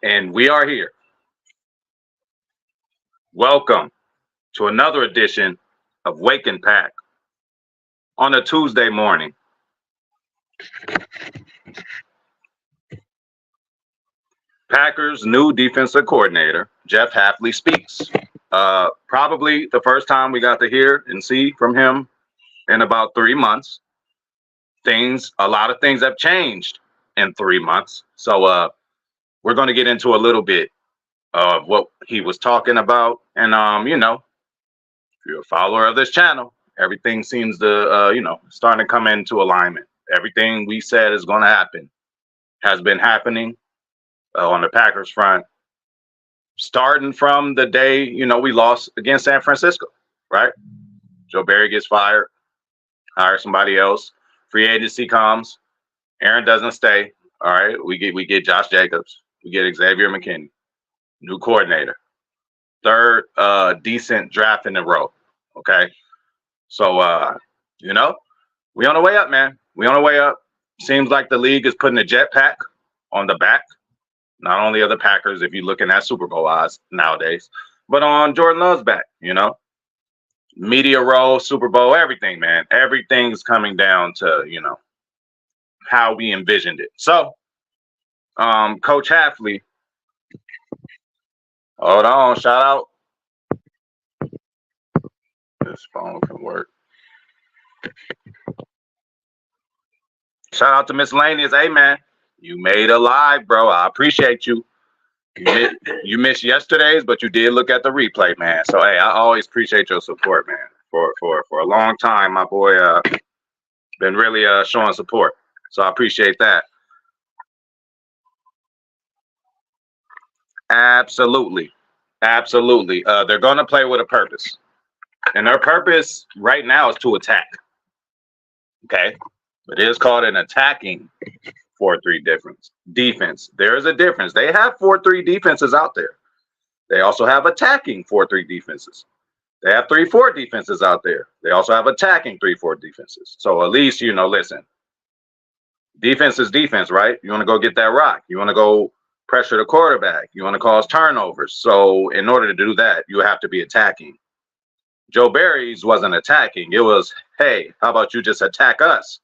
And we are here. Welcome to another edition of Wake and Pack on a Tuesday morning. Packers' new defensive coordinator, Jeff Hafley, speaks. Probably the first time we got to hear and see from him in about 3 months. A lot of things have changed in 3 months. So we're going to get into a little bit of what he was talking about. And, if you're a follower of this channel, everything seems to, starting to come into alignment. Everything we said is going to happen has been happening on the Packers front, starting from the day, we lost against San Francisco, right? Joe Barry gets fired, hire somebody else. Free agency comes. Aaron doesn't stay. All right, we get Josh Jacobs. We get Xavier McKinney, new coordinator. Third decent draft in a row. Okay. So we on the way up, man. We on the way up. Seems like the league is putting a jetpack on the back, not only of the Packers, if you're looking at Super Bowl odds nowadays, but on Jordan Love's back, Media roll, Super Bowl, everything, man. Everything's coming down to, how we envisioned it. So, Coach Hafley, hold on, shout out. This phone can work. Shout out to Miscellaneous. Hey, man, you made a live, bro. I appreciate you. You missed yesterday's, but you did look at the replay, man. So, hey, I always appreciate your support, man. For a long time, my boy been really showing support. So I appreciate that. Absolutely. Absolutely. They're going to play with a purpose. And their purpose right now is to attack. Okay? It is called an attacking 4-3 defense. There is a difference. They have 4-3 defenses out there. They also have attacking 4-3 defenses. They have 3-4 defenses out there. They also have attacking 3-4 defenses. So at least, listen, defense is defense, right? You want to go get that rock. You want to go pressure the quarterback. You want to cause turnovers. So in order to do that, you have to be attacking. Joe Barry's wasn't attacking. It was, hey, how about you just attack us?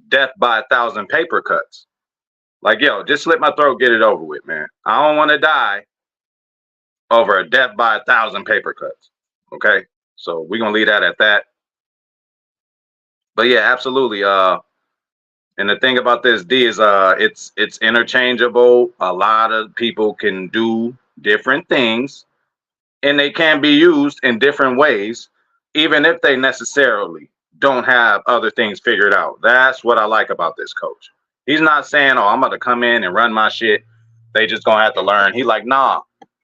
Death by 1,000 paper cuts. Like, yo, just slit my throat, get it over with, man. I don't want to die over a death by 1,000 paper cuts. Okay, so we're gonna leave that at that. But yeah, absolutely. And the thing about this, D, is it's interchangeable. A lot of people can do different things, and they can be used in different ways, even if they necessarily don't have other things figured out. That's what I like about this coach. He's not saying, "Oh, I'm about to come in and run my shit. They just gonna have to learn." He's like, "Nah,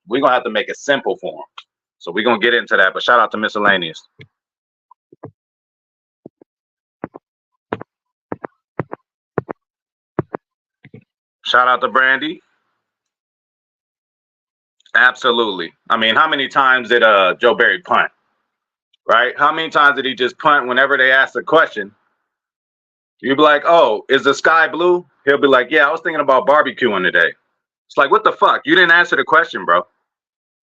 we're gonna have to make it simple for them." So we're going to get into that, but shout out to Miscellaneous. Shout out to Brandy. Absolutely. I mean, how many times did Joe Barry punt? Right? How many times did he just punt whenever they asked a question? You'd be like, "Oh, is the sky blue?" He'll be like, "Yeah, I was thinking about barbecuing today." It's like, what the fuck? You didn't answer the question, bro.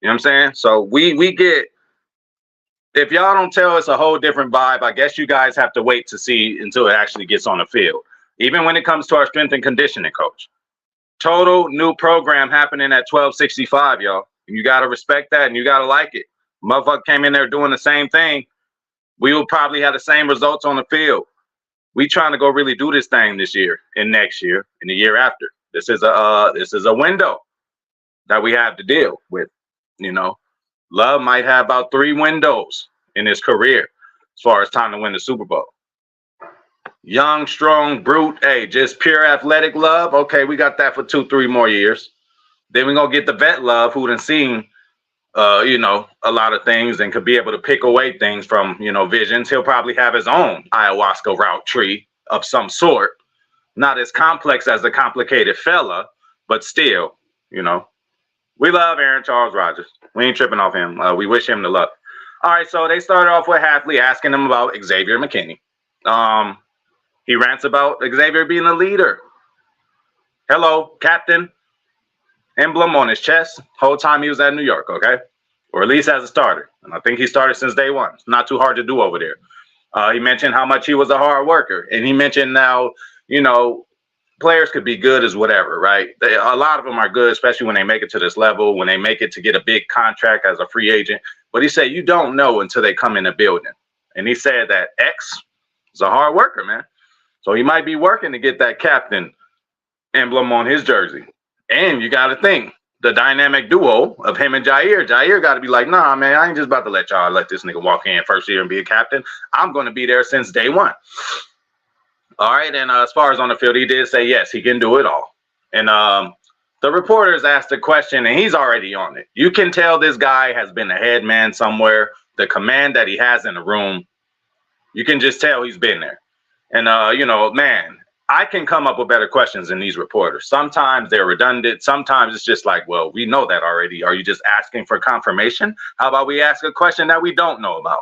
You know what I'm saying? So we get, if y'all don't tell us a whole different vibe, I guess you guys have to wait to see until it actually gets on the field. Even when it comes to our strength and conditioning coach. Total new program happening at 1265, y'all. And you got to respect that and you got to like it. Motherfucker came in there doing the same thing. We will probably have the same results on the field. We trying to go really do this thing this year and next year and the year after. This is a window that we have to deal with, Love might have about 3 windows in his career as far as time to win the Super Bowl. Young, strong, brute, hey, just pure athletic love. Okay, we got that for 2-3 more years. Then we're going to get the vet love who done seen, a lot of things and could be able to pick away things from, visions. He'll probably have his own ayahuasca route tree of some sort. Not as complex as the complicated fella, but still, we love Aaron Charles Rodgers. We ain't tripping off him. We wish him the luck. All right, so they started off with Hafley asking him about Xavier McKinney. He rants about Xavier being a leader. Hello, Captain. emblem on his chest whole time he was at New York, okay? Or at least as a starter. And I think he started since day one. It's not too hard to do over there. He mentioned how much he was a hard worker. And he mentioned now, you know, players could be good as whatever, right? A lot of them are good, especially when they make it to this level, when they make it to get a big contract as a free agent. But he said, you don't know until they come in the building. And he said that X is a hard worker, man. So he might be working to get that captain emblem on his jersey. And you got to think, the dynamic duo of him and Jair got to be like, nah, man, I ain't just about to let this nigga walk in first year and be a captain. I'm going to be there since day one. All right. And as far as on the field, he did say, yes, he can do it all. And the reporters asked a question, and he's already on it. You can tell this guy has been a head man somewhere. The command that he has in the room, you can just tell he's been there. And, you know, man, I can come up with better questions than these reporters. Sometimes they're redundant. Sometimes it's just like, well, we know that already. Are you just asking for confirmation? How about we ask a question that we don't know about?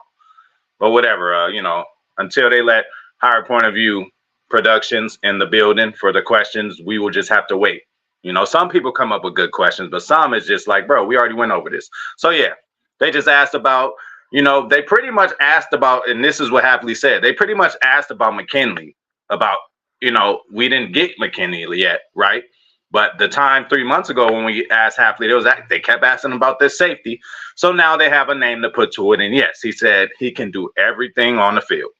But whatever, you know, until they let Higher Point of View Productions in the building for the questions, we will just have to wait. You know, some people come up with good questions, but some is just like, bro, we already went over this. So, yeah, they just asked about, you know, they pretty much asked about, and this is what Hafley said, they pretty much asked about McKinley, about, you know, we didn't get McKinney yet, right? But the time 3 months ago when we asked Hafley, they kept asking about this safety. So now they have a name to put to it. And yes, he said he can do everything on the field.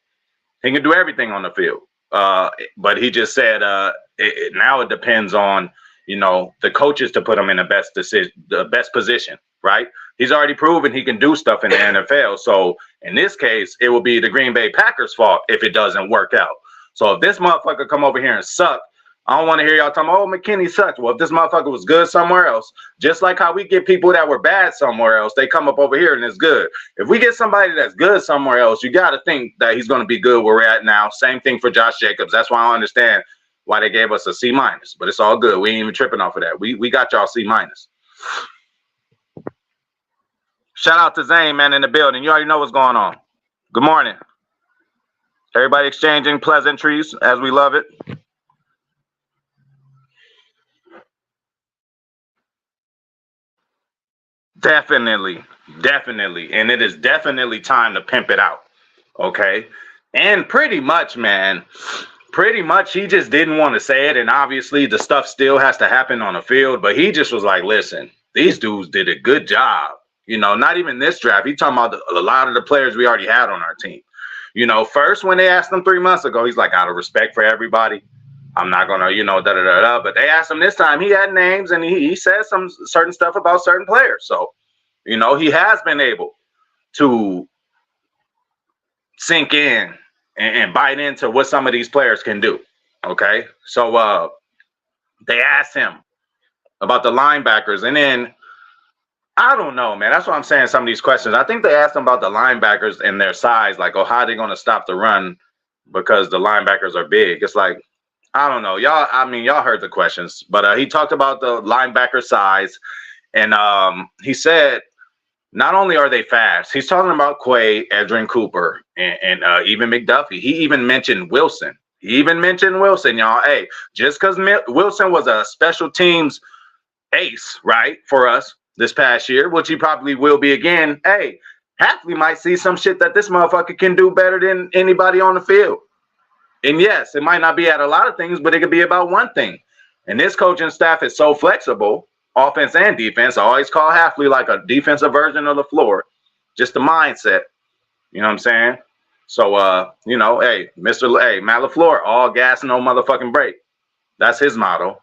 He can do everything on the field. But he just said now it depends on, you know, the coaches to put him in the best position, right? He's already proven he can do stuff in the NFL. So in this case, it will be the Green Bay Packers' fault if it doesn't work out. So if this motherfucker come over here and suck, I don't want to hear y'all talking, oh, McKinney sucks. Well, if this motherfucker was good somewhere else, just like how we get people that were bad somewhere else, they come up over here and it's good. If we get somebody that's good somewhere else, you got to think that he's going to be good where we're at now. Same thing for Josh Jacobs. That's why I understand why they gave us a C-, but it's all good. We ain't even tripping off of that. We got y'all C-. Shout out to Zane, man, in the building. You already know what's going on. Good morning. Everybody exchanging pleasantries as we love it. Definitely. And it is definitely time to pimp it out. Okay. And pretty much, man, he just didn't want to say it. And obviously the stuff still has to happen on the field. But he just was like, listen, these dudes did a good job. You know, not even this draft. He's talking about a lot of the players we already had on our team. You know, first when they asked him 3 months ago, he's like, out of respect for everybody, I'm not going to, you know, da-da-da-da. But they asked him this time, he had names and he said some certain stuff about certain players. So, you know, he has been able to sink in and bite into what some of these players can do. Okay. So they asked him about the linebackers. And then, I don't know, man. That's what I'm saying. Some of these questions, I think they asked him about the linebackers and their size, like, oh, how are they going to stop the run because the linebackers are big? It's like, I don't know. Y'all heard the questions, but he talked about the linebacker size. And he said, not only are they fast, he's talking about Quay, Edrin Cooper, and even McDuffie. He even mentioned Wilson. Y'all. Hey, just because Wilson was a special teams ace, right, for us this past year, which he probably will be again. Hey, Hafley might see some shit that this motherfucker can do better than anybody on the field. And yes, it might not be at a lot of things, but it could be about one thing. And this coaching staff is so flexible, offense and defense. I always call Hafley like a defensive version of LaFleur, just the mindset. You know what I'm saying? So, you know, hey, Matt LaFleur, all gas, no motherfucking break. That's his motto.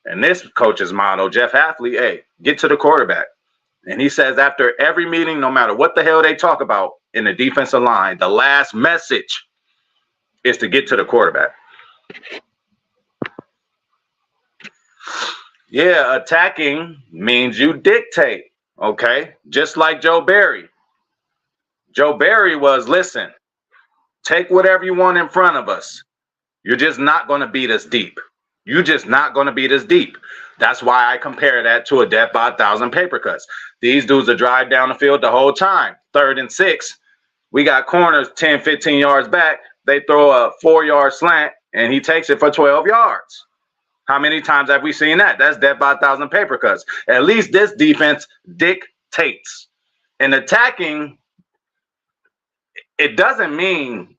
And this coach's motto, Jeff Hafley, hey, get to the quarterback. And he says after every meeting, no matter what the hell they talk about in the defensive line, the last message is to get to the quarterback. Yeah, attacking means you dictate, okay? Just like Joe Barry. Joe Barry was, listen, take whatever you want in front of us. You're just not going to beat us deep. That's why I compare that to a death by 1,000 paper cuts. These dudes are drive down the field the whole time. 3rd and 6. We got corners 10, 15 yards back. They throw a 4-yard slant, and he takes it for 12 yards. How many times have we seen that? That's death by 1,000 paper cuts. At least this defense dictates. And attacking, it doesn't mean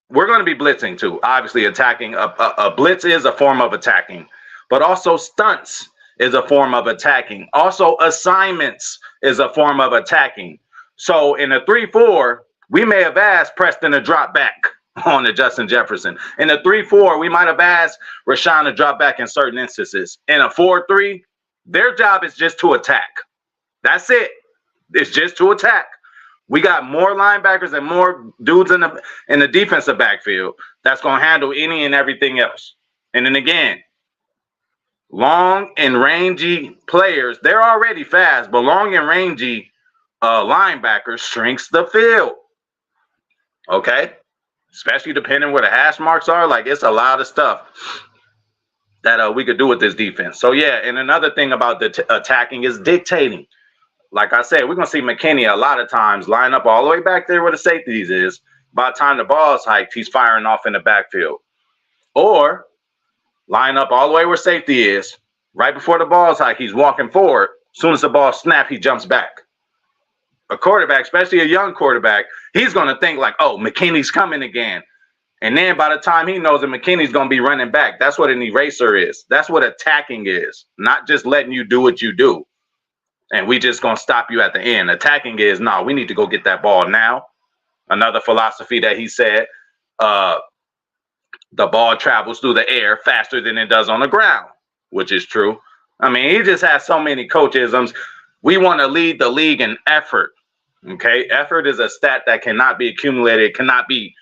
we're going to be blitzing too. Obviously, attacking a blitz is a form of attacking, but also stunts is a form of attacking. Also, assignments is a form of attacking. So in a 3-4, we may have asked Preston to drop back on the Justin Jefferson. In a 3-4, we might have asked Rashawn to drop back in certain instances. In a 4-3, their job is just to attack. That's it. It's just to attack. We got more linebackers and more dudes in the defensive backfield that's going to handle any and everything else. And then again, long and rangy players, they're already fast, but long and rangy linebackers shrinks the field. Okay? Especially depending where the hash marks are. Like, it's a lot of stuff that we could do with this defense. So, yeah, and another thing about the attacking is dictating. Like I said, we're going to see McKinney a lot of times line up all the way back there where the safeties is. By the time the ball is hiked, he's firing off in the backfield. Or line up all the way where safety is. Right before the ball is hiked, he's walking forward. As soon as the ball snaps, he jumps back. A quarterback, especially a young quarterback, he's going to think like, oh, McKinney's coming again. And then by the time he knows that McKinney's going to be running back, that's what an eraser is. That's what attacking is, not just letting you do what you do. And we just going to stop you at the end. Attacking is, no, we need to go get that ball now. Another philosophy that he said, the ball travels through the air faster than it does on the ground, which is true. I mean, he just has so many coachisms. We want to lead the league in effort. Okay, effort is a stat that cannot be accumulated, cannot be,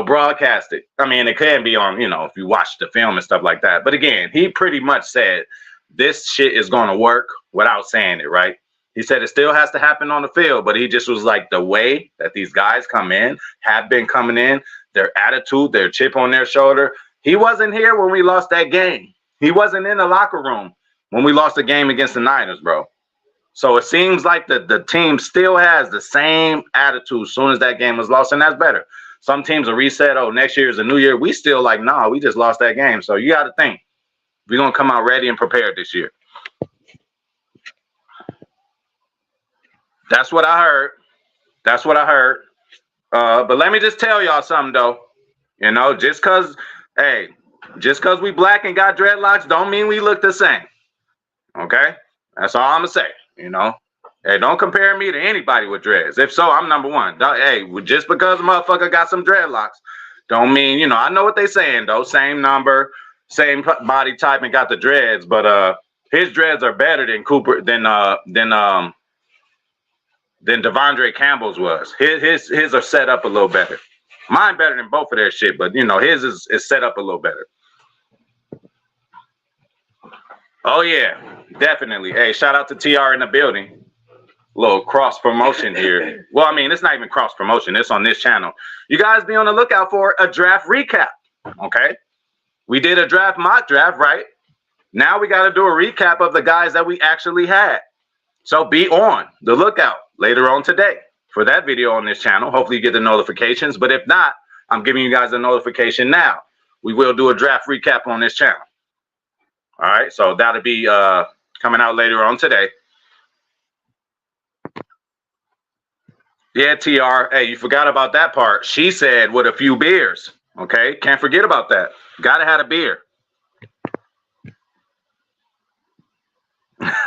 broadcasted. I mean, it can be on, if you watch the film and stuff like that. But again, he pretty much said this shit is going to work without saying it, right? He said it still has to happen on the field, but he just was like, the way that these guys come in, have been coming in, their attitude, their chip on their shoulder. He wasn't here when we lost that game. He wasn't in the locker room when we lost the game against the Niners, bro. So it seems like the team still has the same attitude as soon as that game was lost, and that's better. Some teams will reset, oh, next year is a new year. We still like, nah, we just lost that game. So you got to think, we're going to come out ready and prepared this year. That's what I heard. That's what I heard. But let me just tell y'all something, though. Just because we black and got dreadlocks don't mean we look the same. Okay? That's all I'm going to say. Hey, don't compare me to anybody with dreads. If so, I'm number one. Hey, just because a motherfucker got some dreadlocks don't mean, I know what they saying, though. Same number, same body type and got the dreads, but his dreads are better than Devondre Campbell's was. His are set up a little better. Mine better than both of their shit, but his is set up a little better. Oh yeah, definitely. Hey, shout out to TR in the building. Little cross promotion here. Well, I mean, it's not even cross promotion. It's on this channel. You guys be on the lookout for a draft recap. Okay, we did a mock draft, right? Now we got to do a recap of the guys that we actually had. So be on the lookout later on today for that video on this channel. Hopefully you get the notifications. But if not, I'm giving you guys a notification now. We will do a draft recap on this channel. All right, so that'll be coming out later on today. Yeah, TR. Hey, you forgot about that part. She said with a few beers. Okay, can't forget about that. Gotta have a beer.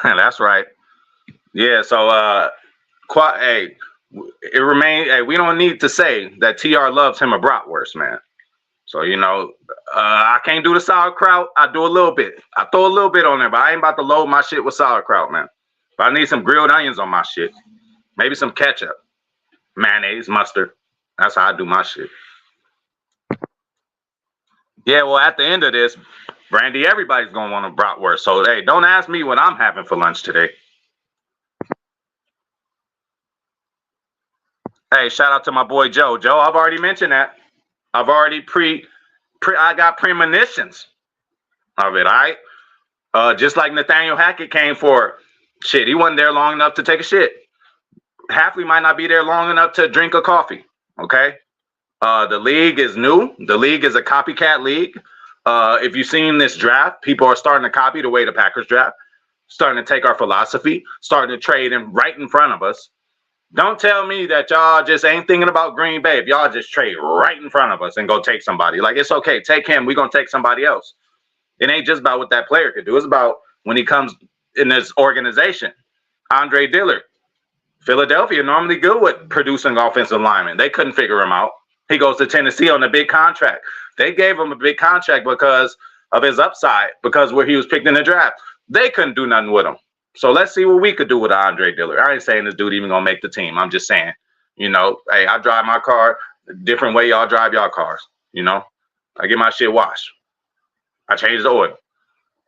That's right. Yeah, so hey, it remains. Hey, we don't need to say that TR loves him a bratwurst, man. So I can't do the sauerkraut. I do a little bit. I throw a little bit on there, but I ain't about to load my shit with sauerkraut, man. But I need some grilled onions on my shit. Maybe some ketchup, mayonnaise, mustard. That's how I do my shit. Yeah, well, at the end of this, Brandy, everybody's gonna want a bratwurst. So hey, don't ask me what I'm having for lunch today. Hey, shout out to my boy Joe. Joe, I've already mentioned that. I've already I got premonitions of it, all right? Just like Nathaniel Hackett came for shit. He wasn't there long enough to take a shit. Hafley might not be there long enough to drink a coffee, okay? The league is new. The league is a copycat league. If you've seen this draft, people are starting to copy the way the Packers draft, starting to take our philosophy, starting to trade in right in front of us. Don't tell me that y'all just ain't thinking about Green Bay. If y'all just trade right in front of us and go take somebody, like, it's okay, take him. We're going to take somebody else. It ain't just about what that player could do. It's about when he comes in this organization. Andre Dillard, Philadelphia normally good with producing offensive linemen. They couldn't figure him out. He goes to Tennessee on a big contract. They gave him a big contract because of his upside, because where he was picked in the draft. They couldn't do nothing with him. So let's see what we could do with Andre Dillard. I ain't saying this dude even gonna make the team. I'm just saying, hey, I drive my car a different way y'all drive y'all cars. I get my shit washed. I change the oil.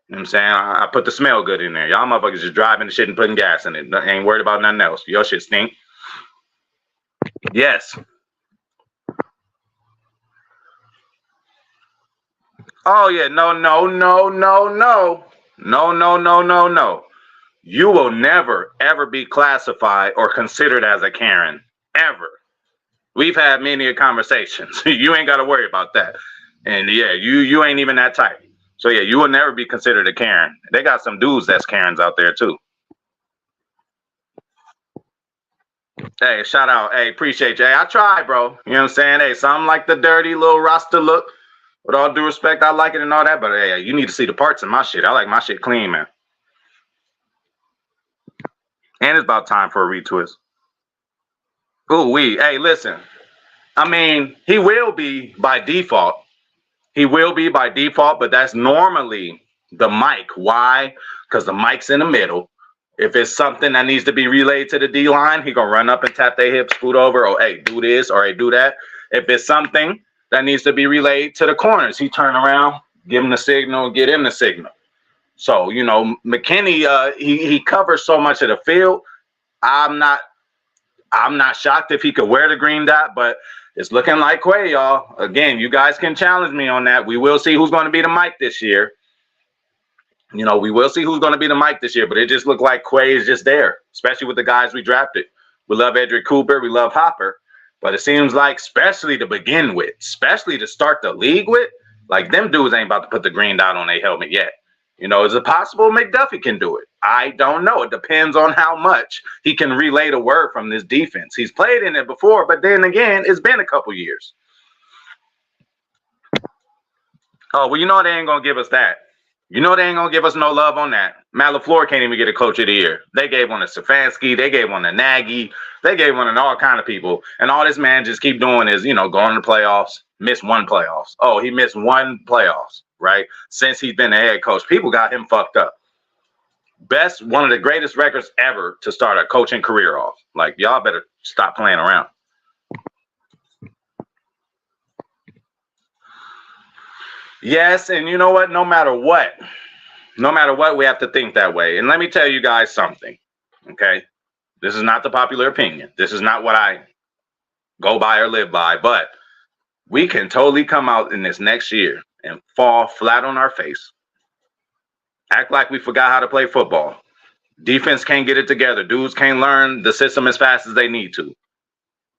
You know what I'm saying? I put the smell good in there. Y'all motherfuckers just driving the shit and putting gas in it. Ain't worried about nothing else. Your shit stink. Yes. Oh, yeah. No. You will never, ever be classified or considered as a Karen. Ever. We've had many conversations. You ain't got to worry about that. And yeah, you ain't even that type. So yeah, you will never be considered a Karen. They got some dudes that's Karens out there too. Hey, shout out. Hey, appreciate you. Hey, I tried, bro. You know what I'm saying? Hey, something like the dirty little Rasta look. With all due respect, I like it and all that. But hey, you need to see the parts in my shit. I like my shit clean, man. And it's about time for a retwist. Ooh, hey, listen. I mean, he will be by default. He will be by default, but that's normally the mic. Why? Because the mic's in the middle. If it's something that needs to be relayed to the D line, he gonna run up and tap their hips, scoot over, or hey, do this, or hey, do that. If it's something that needs to be relayed to the corners, he turn around, give him the signal, get him the signal. So McKinney, he covers so much of the field. I'm not shocked if he could wear the green dot, but it's looking like Quay, y'all. Again, you guys can challenge me on that. We will see who's going to be the mic this year. We will see who's going to be the mic this year, but it just looked like Quay is just there, especially with the guys we drafted. We love Edric Cooper. We love Hopper. But it seems like, especially to begin with, especially to start the league with, like them dudes ain't about to put the green dot on their helmet yet. Is it possible McDuffie can do it? I don't know. It depends on how much he can relay the word from this defense. He's played in it before, but then again, it's been a couple years. Oh, well, they ain't going to give us that. They ain't going to give us no love on that. Matt LaFleur can't even get a coach of the year. They gave one to Stefanski. They gave one to Nagy. They gave one to all kind of people. And all this man just keep doing is, going to the playoffs, miss one playoffs. Oh, he missed one playoffs, right? Since he's been the head coach. People got him fucked up. One of the greatest records ever to start a coaching career off. Like, y'all better stop playing around. Yes, and you know what? No matter what, we have to think that way. And let me tell you guys something, okay? This is not the popular opinion. This is not what I go by or live by, but we can totally come out in this next year and fall flat on our face. Act like we forgot how to play football. Defense can't get it together. Dudes can't learn the system as fast as they need to.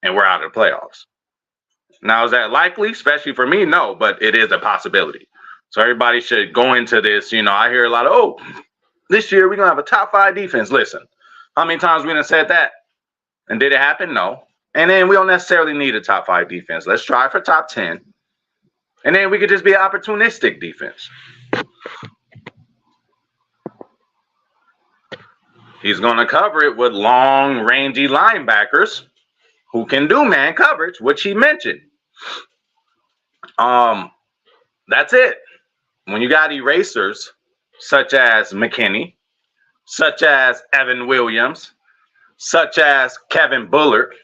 And we're out of the playoffs. Now, is that likely? Especially for me? No, but it is a possibility. So everybody should go into this. I hear a lot of, this year we're going to have a top 5 defense. Listen, how many times we done said that? And did it happen? No. And then we don't necessarily need a top 5 defense. Let's try for top 10. And then we could just be an opportunistic defense. He's going to cover it with long, rangy linebackers who can do man coverage, which he mentioned. That's it. When you got erasers such as McKinney, such as Evan Williams, such as Kevin Bullard.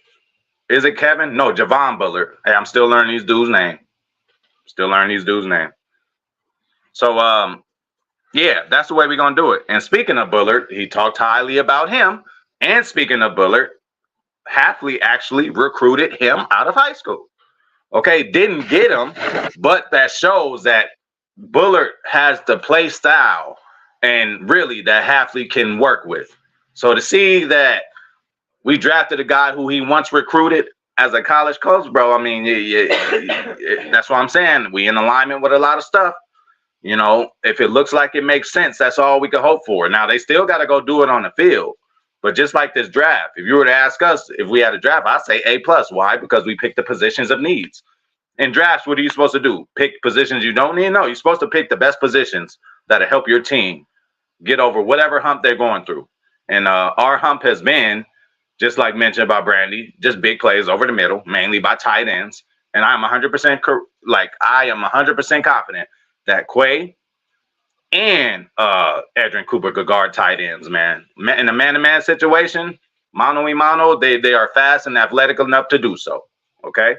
Is it Kevin? No, Javon Bullard. Hey, I'm still learning these dudes' name. So, yeah, that's the way we're going to do it. And speaking of Bullard, he talked highly about him. And speaking of Bullard, Hafley actually recruited him out of high school. Okay, didn't get him, but that shows that Bullard has the play style and really that Hafley can work with. So to see that we drafted a guy who he once recruited as a college coach, bro, I mean, that's what I'm saying. We in alignment with a lot of stuff. You know, if it looks like it makes sense, that's all we can hope for. Now they still got to go do it on the field. But just like this draft, if you were to ask us if we had a draft, I'd say A plus. Why? Because we picked the positions of needs. In drafts, what are you supposed to do? Pick positions you don't need? No, you're supposed to pick the best positions that'll help your team get over whatever hump they're going through. And our hump has been, just like mentioned by Brandy, just big plays over the middle, mainly by tight ends. And I'm 100% I am 100% confident that Quay and Edrin Cooper could guard tight ends, man. In a man-to-man situation, mano y mano, they are fast and athletic enough to do so. Okay.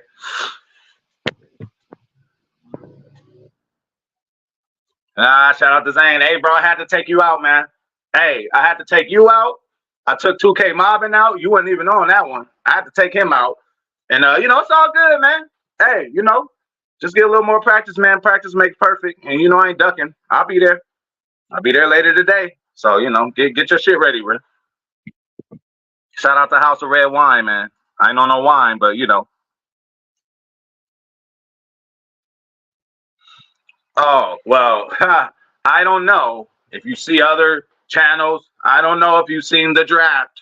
Shout out to Zane. Hey, bro, I had to take you out, man. Hey, I had to take you out. I took 2K Mobbing out. You weren't even on that one. I had to take him out. And, you know, it's all good, man. Hey, you know, just get a little more practice, man. Practice makes perfect. And, you know, I ain't ducking. I'll be there. I'll be there later today. So, you know, get your shit ready, man. Shout out to House of Red Wine, man. I ain't on no wine, but, you know. Oh, well, I don't know if you see other channels. I don't know if you've seen the draft.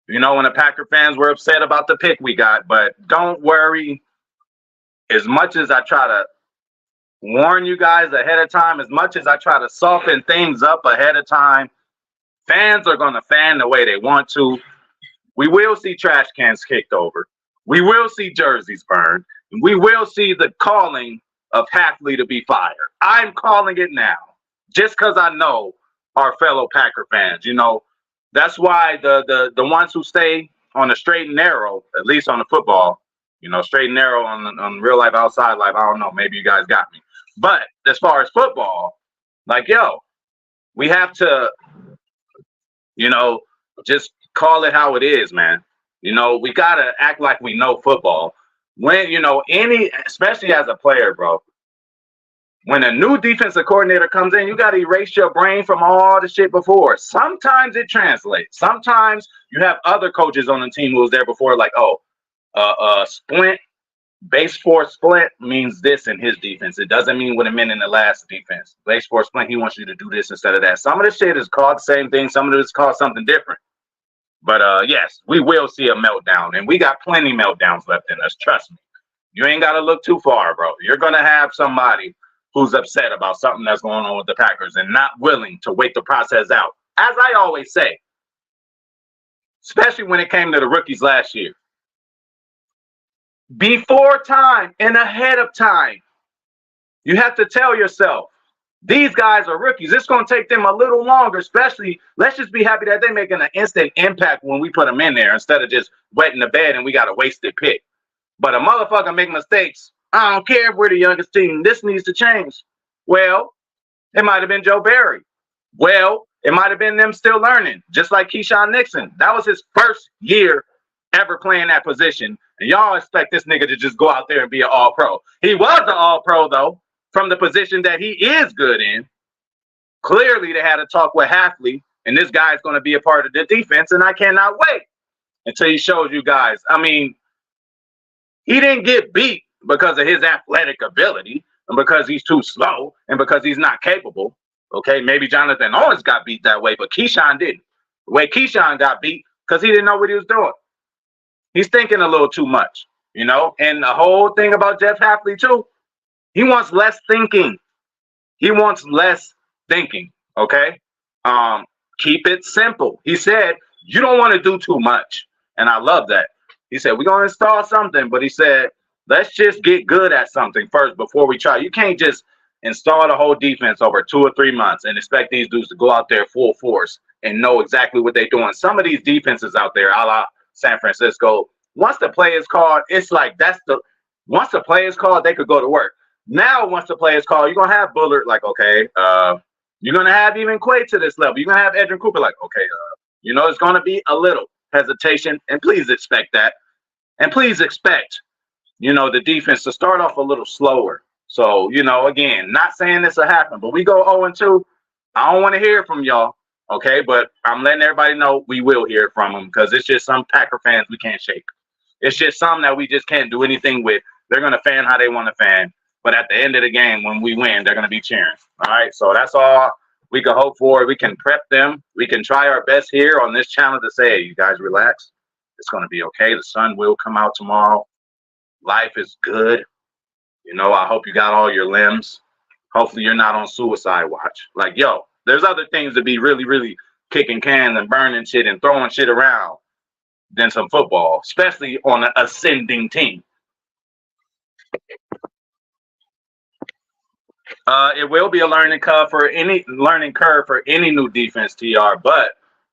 You know, when the Packer fans were upset about the pick we got, but don't worry. As much as I try to warn you guys ahead of time, as much as I try to soften things up ahead of time, fans are going to fan the way they want to. We will see trash cans kicked over. We will see jerseys burned. We will see the calling of Hafley to be fired. I'm calling it now, just because I know our fellow Packer fans. You know, that's why the ones who stay on the straight and narrow, at least on the football, you know, straight and narrow on real life, outside life, I don't know. Maybe you guys got me. But as far as football, like, yo, we have to, you know, just call it how it is, man. You know, we got to act like we know football. When, you know, especially as a player, bro, when a new defensive coordinator comes in, you got to erase your brain from all the shit before. Sometimes it translates. Sometimes you have other coaches on the team who was there before, like, splint, base force splint means this in his defense. It doesn't mean what it meant in the last defense. Base force splint, he wants you to do this instead of that. Some of the shit is called the same thing. Some of it is called something different. But yes, we will see a meltdown, and we got plenty meltdowns left in us. Trust me. You ain't got to look too far, bro. You're going to have somebody who's upset about something that's going on with the Packers and not willing to wait the process out. As I always say, especially when it came to the rookies last year, before time and ahead of time, you have to tell yourself, these guys are rookies. It's going to take them a little longer, especially, let's just be happy that they're making an instant impact when we put them in there instead of just wetting the bed and we got a wasted pick. But a motherfucker make mistakes. I don't care if we're the youngest team. This needs to change. Well, it might have been Joe Barry. Well, it might have been them still learning, just like Keyshawn Nixon. That was his first year ever playing that position. And y'all expect this nigga to just go out there and be an all-pro. He was an all-pro, though, from the position that he is good in. Clearly, they had a talk with Hafley, and this guy's going to be a part of the defense, and I cannot wait until he shows you guys. I mean, he didn't get beat because of his athletic ability and because he's too slow and because he's not capable. Okay, maybe Jonathan Owens got beat that way, but Keyshawn didn't. The way Keyshawn got beat because he didn't know what he was doing. He's thinking a little too much, you know? And the whole thing about Jeff Hafley, too, he wants less thinking. He wants less thinking, okay? Keep it simple. He said, you don't want to do too much. And I love that. He said, we're going to install something, but he said, let's just get good at something first before we try. You can't just install the whole defense over 2 or 3 months and expect these dudes to go out there full force and know exactly what they're doing. Some of these defenses out there, a la San Francisco, once the play is called, it's like once the play is called, they could go to work. Now, once the play is called, you're going to have Bullard like, okay, you're going to have even Quay to this level. You're going to have Edrin Cooper like, okay, you know, it's going to be a little hesitation, and please expect that. And please expect, you know, the defense to start off a little slower. So, you know, again, not saying this will happen, but we go 0-2. I don't want to hear from y'all, okay? But I'm letting everybody know we will hear from them because it's just some Packer fans we can't shake. It's just some that we just can't do anything with. They're going to fan how they want to fan. but at the end of the game, when we win, they're going to be cheering. All right, so that's all we can hope for. We can prep them. We can try our best here on this channel to say, hey, you guys relax. It's going to be okay. The sun will come out tomorrow. Life is good. You know, I hope you got all your limbs. Hopefully you're not on suicide watch. Like, yo, there's other things to be really, really kicking cans and burning shit and throwing shit around than some football, especially on an ascending team. It will be a learning curve for any new defense, TR, but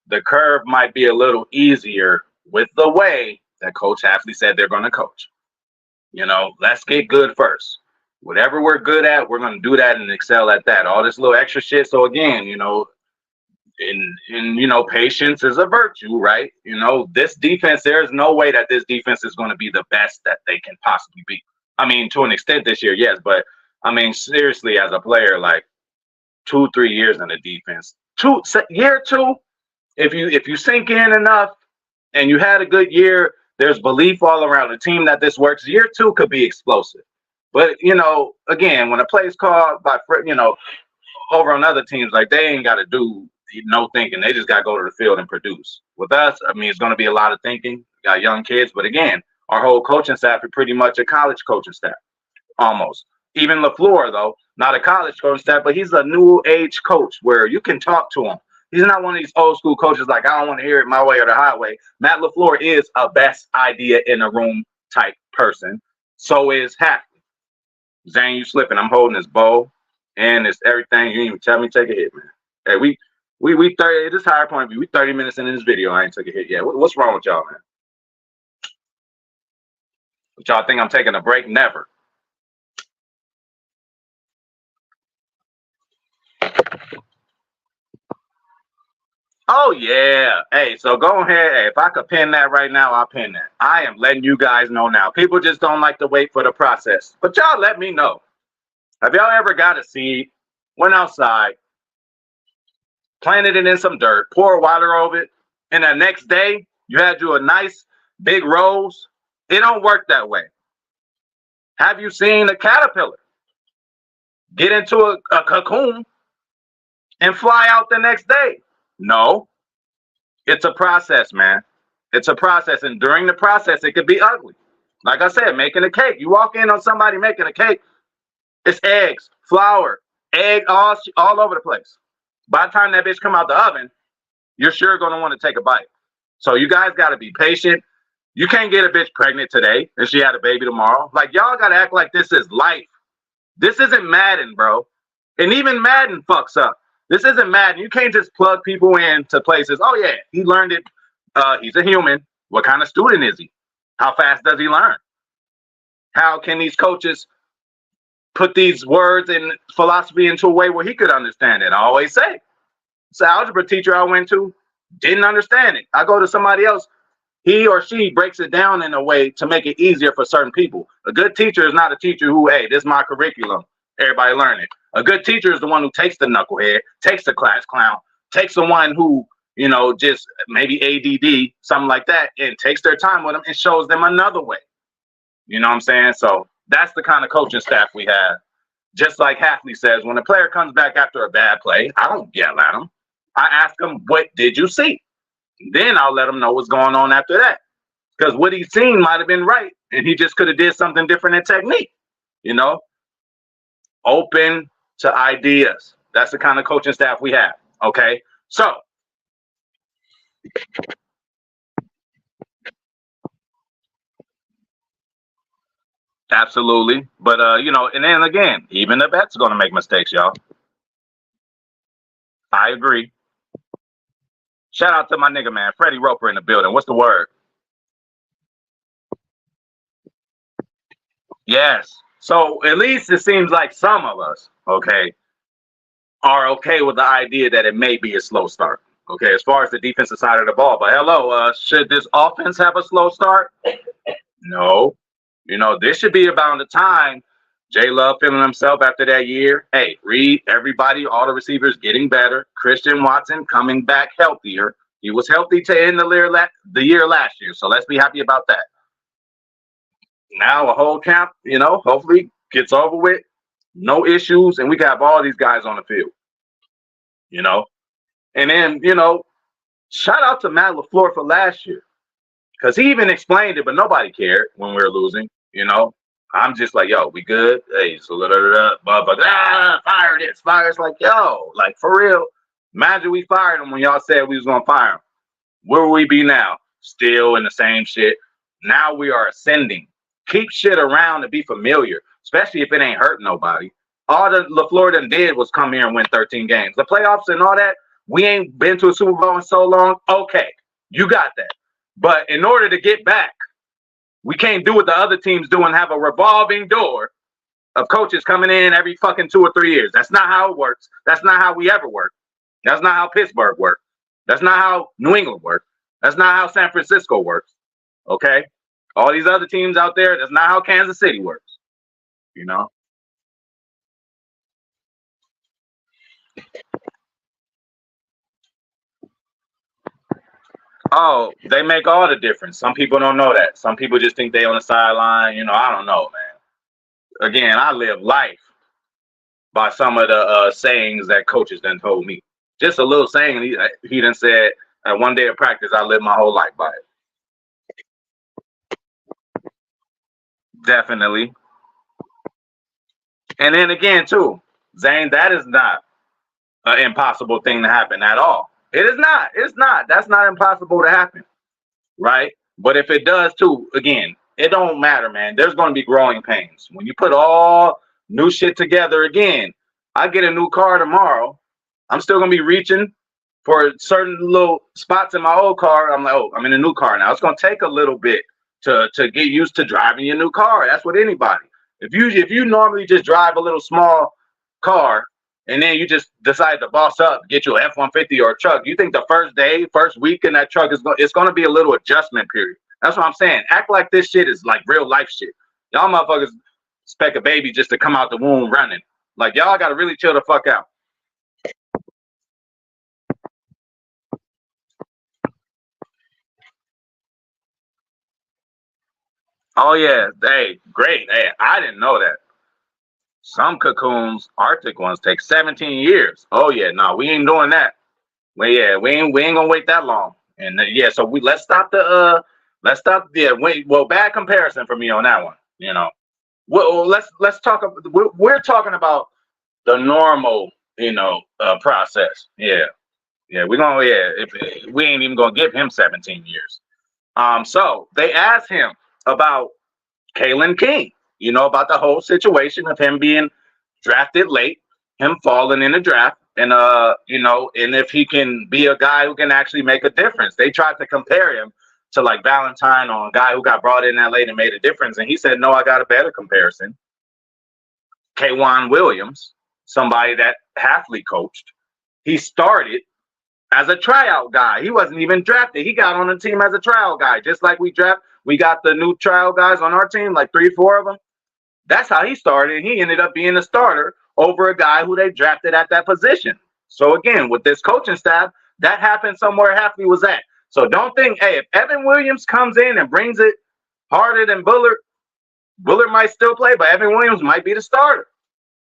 the curve might be a little easier with the way that Coach Hafley said they're going to coach. You know, let's get good first. Whatever we're good at, we're going to do that and excel at that. All this little extra shit. So again, you know, you know, patience is a virtue, right? You know, this defense, there's no way that this defense is going to be the best that they can possibly be. I mean, to an extent this year, yes, but I mean, seriously, as a player, like 2-3 years in the defense, year two, if you sink in enough and you had a good year, there's belief all around the team that this works. Year two could be explosive. But, you know, again, when a play is called by, you know, over on other teams, like they ain't got to do no thinking. They just got to go to the field and produce. With us, I mean, it's going to be a lot of thinking. We got young kids. But again, our whole coaching staff is pretty much a college coaching staff, almost. Even LaFleur, though, not a college coaching staff, but he's a new age coach where you can talk to him. He's not one of these old school coaches like, I don't want to hear it my way or the highway. Matt LaFleur is a best idea in a room type person. So is Hafley. Zane, you slipping. I'm holding this bowl and it's everything. You didn't even tell me take a hit, man. Hey, we 30, this higher point of view, we 30 minutes into this video. I ain't took a hit yet. What's wrong with y'all, man? What y'all think I'm taking a break? Never. Oh, yeah. Hey, so go ahead. Hey, if I could pin that right now, I'll pin that. I am letting you guys know now. People just don't like to wait for the process. But y'all let me know. Have y'all ever got a seed, went outside, planted it in some dirt, pour water over it, and the next day you had you a nice big rose? It don't work that way. Have you seen a caterpillar get into a cocoon and fly out the next day? No. It's a process, man. It's a process. And during the process, it could be ugly. Like I said, making a cake. You walk in on somebody making a cake, it's eggs, flour, egg, all over the place. By the time that bitch come out the oven, you're sure going to want to take a bite. So you guys got to be patient. You can't get a bitch pregnant today and she had a baby tomorrow. Like, y'all got to act like this is life. This isn't Madden, bro. And even Madden fucks up. This isn't Madden. You can't just plug people into places. Oh, yeah, he learned it. He's a human. What kind of student is he? How fast does he learn? How can these coaches put these words and philosophy into a way where he could understand it? I always say, it's an algebra teacher I went to, didn't understand it. I go to somebody else, he or she breaks it down in a way to make it easier for certain people. A good teacher is not a teacher who, hey, this is my curriculum, everybody learn it. A good teacher is the one who takes the knucklehead, takes the class clown, takes the one who, you know, just maybe ADD, something like that, and takes their time with them and shows them another way. You know what I'm saying? So that's the kind of coaching staff we have. Just like Hafley says, when a player comes back after a bad play, I don't yell at him. I ask him, what did you see? Then I'll let him know what's going on after that. Because what he's seen might have been right, and he just could have did something different in technique. You know? Open to ideas. That's the kind of coaching staff we have. Okay? So, absolutely. But, you know, and then again, even the vets are going to make mistakes, y'all. I agree. Shout out to my nigga, man. Freddie Roper in the building. What's the word? Yes. So at least it seems like some of us, okay, are okay with the idea that it may be a slow start. Okay, as far as the defensive side of the ball. But hello, should this offense have a slow start? No. You know, this should be about the time J Love feeling himself after that year. Hey, Reed, everybody, all the receivers getting better. Christian Watson coming back healthier. He was healthy to end the year last year. So let's be happy about that. Now a whole camp, you know, hopefully gets over with, no issues, and we can have all these guys on the field. You know, and then shout out to Matt LaFleur for last year because he even explained it, but nobody cared when we were losing. I'm just like, yo, we good? Hey, so fire this, fire. It's like, yo, like for real. Imagine we fired him when y'all said we was gonna fire him. Where will we be now? Still in the same shit. Now we are ascending. Keep shit around to be familiar, especially if it ain't hurting nobody. All the LaFleur done did was come here and win 13 games. The playoffs and all that, we ain't been to a Super Bowl in so long. Okay, you got that. But in order to get back, we can't do what the other teams do and have a revolving door of coaches coming in every fucking 2 or 3 years. That's not how it works. That's not how we ever work. That's not how Pittsburgh works. That's not how New England works. That's not how San Francisco works. Okay? All these other teams out there, that's not how Kansas City works. Oh, they make all the difference. Some people don't know that. Some people just think they on the sideline. I don't know, man. Again, I live life by some of the sayings that coaches done told me. Just a little saying he done said one day of practice, I live my whole life by it. Definitely. And then again, too, Zane, that is not an impossible thing to happen at all. It is not. It's not. That's not impossible to happen, right? But if it does, too, again, it don't matter, man. There's going to be growing pains. When you put all new shit together again, I get a new car tomorrow. I'm still going to be reaching for certain little spots in my old car. I'm like, oh, I'm in a new car now. It's going to take a little bit to get used to driving your new car. That's what anybody. If you normally just drive a little small car and then you just decide to boss up, get you an F-150 or a truck, you think the first day, first week in that truck it's going to be a little adjustment period. That's what I'm saying. Act like this shit is like real life shit. Y'all motherfuckers expect a baby just to come out the womb running. Like, y'all got to really chill the fuck out. Oh, yeah. Hey, great. Hey, I didn't know that. Some cocoons, Arctic ones, take 17 years. Oh, yeah. No, we ain't doing that. Well, yeah, we ain't gonna wait that long. And yeah, so let's stop. Well, bad comparison for me on that one. Well, let's talk. We're talking about the normal, process. Yeah, we're gonna. Yeah, if we ain't even gonna give him 17 years. So they asked him about Kalen King. About the whole situation of him being drafted late, him falling in the draft, and and if he can be a guy who can actually make a difference. They tried to compare him to like Valentine, or a guy who got brought in that late and made a difference, and he said, no, I got a better comparison. K'Wan Williams, somebody that Hafley coached. He started as a tryout guy. He wasn't even drafted. He got on the team as a tryout guy, just like we got the new trial guys on our team, like 3 or 4 of them. That's how he started. He ended up being a starter over a guy who they drafted at that position. So again, with this coaching staff, that happened somewhere Hafley was at. So don't think, hey, if Evan Williams comes in and brings it harder than Bullard might still play, but Evan Williams might be the starter.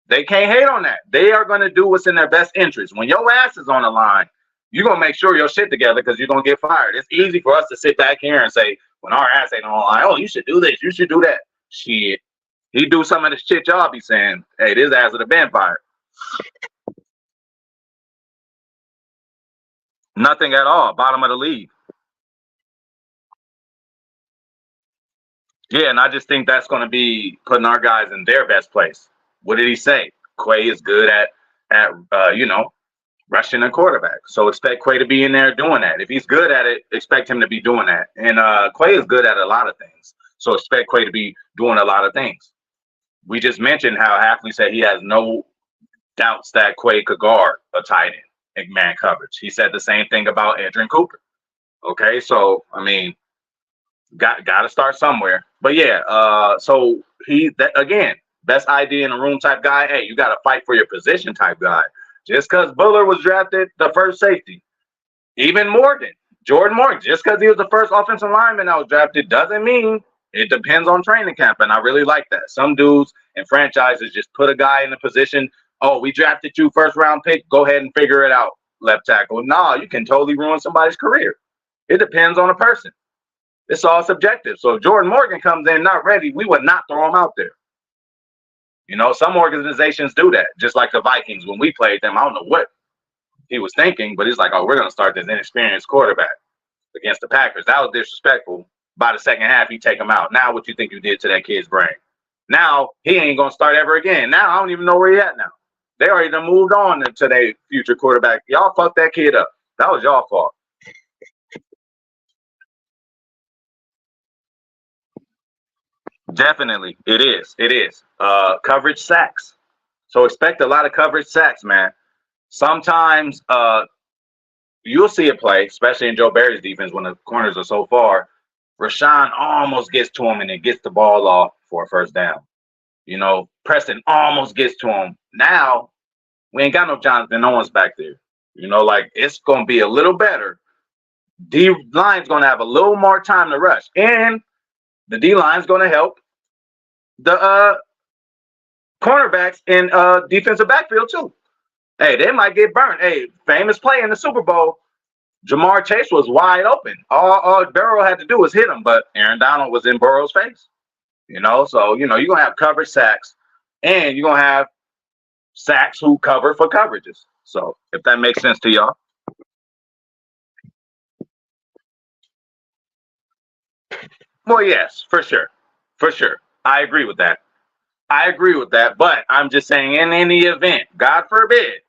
They can't hate on that. They are going to do what's in their best interest. When your ass is on the line, you're going to make sure your shit together because you're going to get fired. It's easy for us to sit back here and say, when our ass ain't on the line, oh, you should do this, you should do that. Shit. He do some of the shit y'all be saying, hey, this ass would have been fired. Nothing at all. Bottom of the league. Yeah, and I just think that's going to be putting our guys in their best place. What did he say? Quay is good at rushing a quarterback. So expect Quay to be in there doing that. If he's good at it, expect him to be doing that. And Quay is good at a lot of things. So expect Quay to be doing a lot of things. We just mentioned how Hafley said he has no doubts that Quay could guard a tight end in man coverage. He said the same thing about Adrian Cooper. Okay, so I mean, got to start somewhere. But yeah, so again, best idea in the room type guy. Hey, you got to fight for your position type guy. Just because Bullard was drafted the first safety, even Jordan Morgan, just because he was the first offensive lineman that was drafted doesn't mean It depends on training camp, and I really like that. Some dudes and franchises just put a guy in a position. Oh, we drafted you first round pick. Go ahead and figure it out, left tackle. No, you can totally ruin somebody's career. It depends on a person. It's all subjective. So if Jordan Morgan comes in not ready, we would not throw him out there. You know, some organizations do that, just like the Vikings when we played them. I don't know what he was thinking, but he's like, oh, we're going to start this inexperienced quarterback against the Packers. That was disrespectful. By the second half, you take him out. Now what you think you did to that kid's brain? Now he ain't going to start ever again. Now I don't even know where he at now. They already done moved on to their future quarterback. Y'all fucked that kid up. That was y'all fault. Definitely. It is. It is. Coverage sacks. So expect a lot of coverage sacks, man. Sometimes you'll see a play, especially in Joe Barry's defense when the corners are so far. Rashawn almost gets to him and then gets the ball off for a first down. You know, Preston almost gets to him. Now, we ain't got no Jonathan Owens back there. You know, like it's going to be a little better. D line's going to have a little more time to rush. And the D line's going to help the cornerbacks in defensive backfield too. Hey, they might get burned. Hey, famous play in the Super Bowl. Jamar Chase was wide open. All Burrow had to do was hit him, but Aaron Donald was in Burrow's face. You know, so you know you're gonna have coverage sacks, and you're gonna have sacks who cover for coverages. So if that makes sense to y'all. Well, yes, for sure. For sure. I agree with that. I agree with that. But I'm just saying, in any event, God forbid,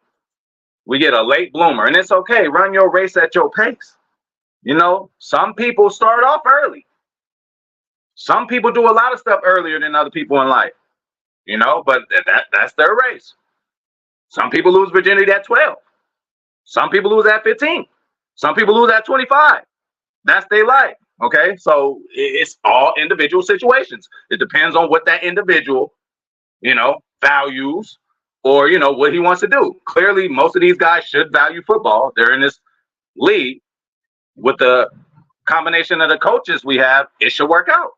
we get a late bloomer, and it's okay. Run your race at your pace. You know, some people start off early. Some people do a lot of stuff earlier than other people in life. You know, but that's their race. Some people lose virginity at 12. Some people lose at 15. Some people lose at 25. That's their life. Okay, so it's all individual situations. It depends on what that individual, you know, values or, you know, what he wants to do. Clearly, most of these guys should value football. They're in this league with the combination of the coaches we have. It should work out.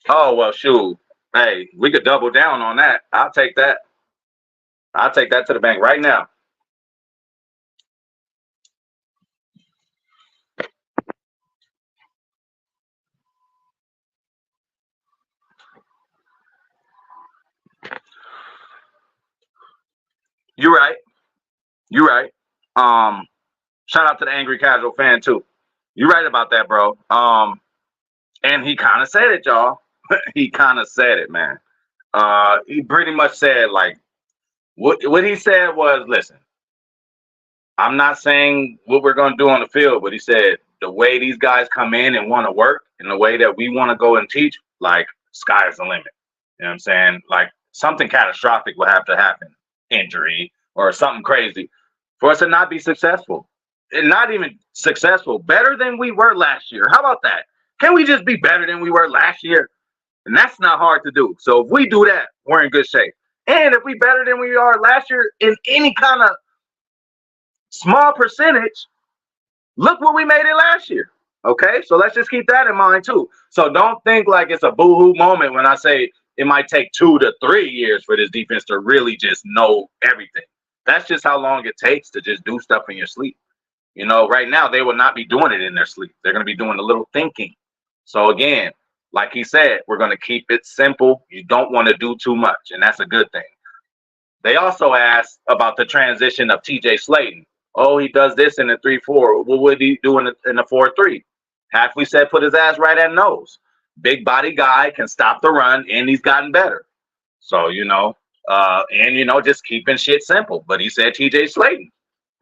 Oh, well, shoot. Hey, we could double down on that. I'll take that. I'll take that to the bank right now. You're right. You're right. Shout out to the angry casual fan too. You're right about that, bro. And he kind of said it, y'all. He kind of said it, man. He pretty much said like what he said was, listen, I'm not saying what we're going to do on the field, but he said the way these guys come in and want to work and the way that we want to go and teach, like sky's the limit. You know what I'm saying? Like something catastrophic will have to happen, injury or something crazy for us to not be successful. And not even successful, better than we were last year. How about that? Can we just be better than we were last year? And that's not hard to do. So if we do that, we're in good shape. And if we better than we are last year in any kind of small percentage, look what we made it last year. Okay, so let's just keep that in mind too. So don't think like it's a boo-hoo moment when I say it might take 2 to 3 years for this defense to really just know everything. That's just how long it takes to just do stuff in your sleep. You know, right now they will not be doing it in their sleep. They're going to be doing a little thinking. So again, like he said, we're going to keep it simple. You don't want to do too much, and that's a good thing. They also asked about the transition of TJ Slayton. Oh, he does this in the 3-4. What would he do in the 4-3? Hafley said put his ass right at nose. Big body guy, can stop the run, and he's gotten better. So, you know, just keeping shit simple. But he said TJ Slayton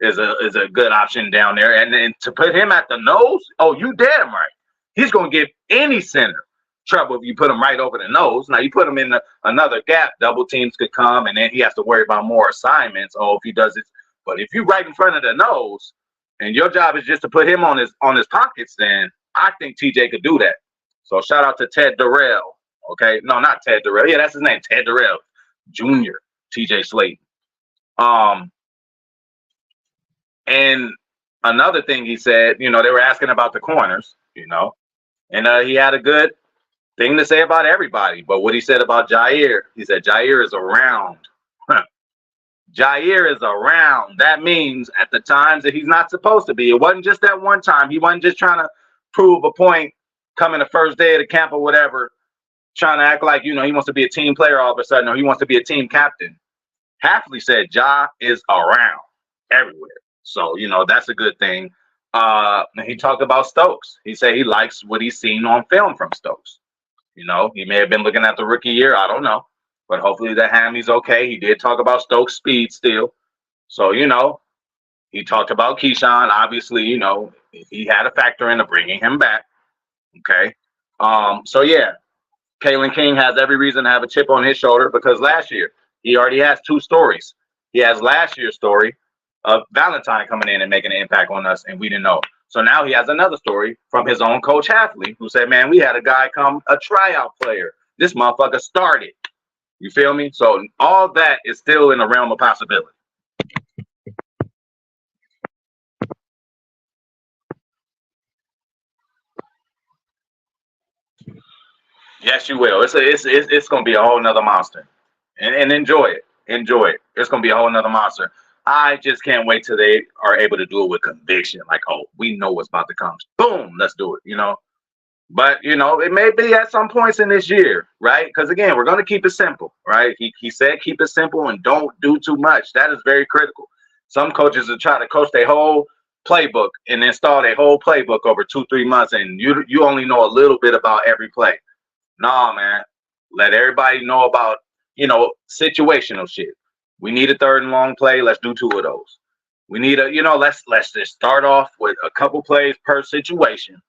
is a good option down there. And then to put him at the nose, oh, you damn right. He's going to give any center trouble if you put him right over the nose. Now, you put him in another gap, double teams could come, and then he has to worry about more assignments. Oh, if he does it. But if you right in front of the nose, and your job is just to put him on his pockets, then I think TJ could do that. So shout out to Ted Darrell. Okay, no, not Ted Darrell. Yeah, that's his name, Ted Darrell Jr. TJ Slayton. And another thing he said, they were asking about the corners, and he had a good thing to say about everybody. But what he said about Jair, he said Jair is around. Jair is around. That means at the times that he's not supposed to be. It wasn't just that one time. He wasn't just trying to prove a point coming the first day of the camp or whatever, trying to act like, he wants to be a team player all of a sudden, or he wants to be a team captain. Hafley said Ja is around everywhere. So, that's a good thing. He talked about Stokes. He said he likes what he's seen on film from Stokes. He may have been looking at the rookie year. I don't know. But hopefully the hammies okay. He did talk about Stokes' speed still. So, he talked about Keyshawn. Obviously, he had a factor into bringing him back. Okay. So, yeah, Kalen King has every reason to have a chip on his shoulder because last year he already has two stories. He has last year's story of Valentine coming in and making an impact on us, and we didn't know. So now he has another story from his own coach Hafley, who said, man, we had a guy come, a tryout player. This motherfucker started. You feel me? So all that is still in the realm of possibility. Yes, you will. It's gonna be a whole nother monster, and enjoy it. Enjoy it. It's gonna be a whole nother monster. I just can't wait till they are able to do it with conviction. Like, oh, we know what's about to come. Boom, let's do it. But it may be at some points in this year, right? Because again, we're gonna keep it simple, right? He said keep it simple and don't do too much. That is very critical. Some coaches will try to coach their whole playbook and install their whole playbook over 2-3 months, and you only know a little bit about every play. Nah, man. Let everybody know about, situational shit. We need a third and long play. Let's do two of those. We need let's just start off with a couple plays per situation.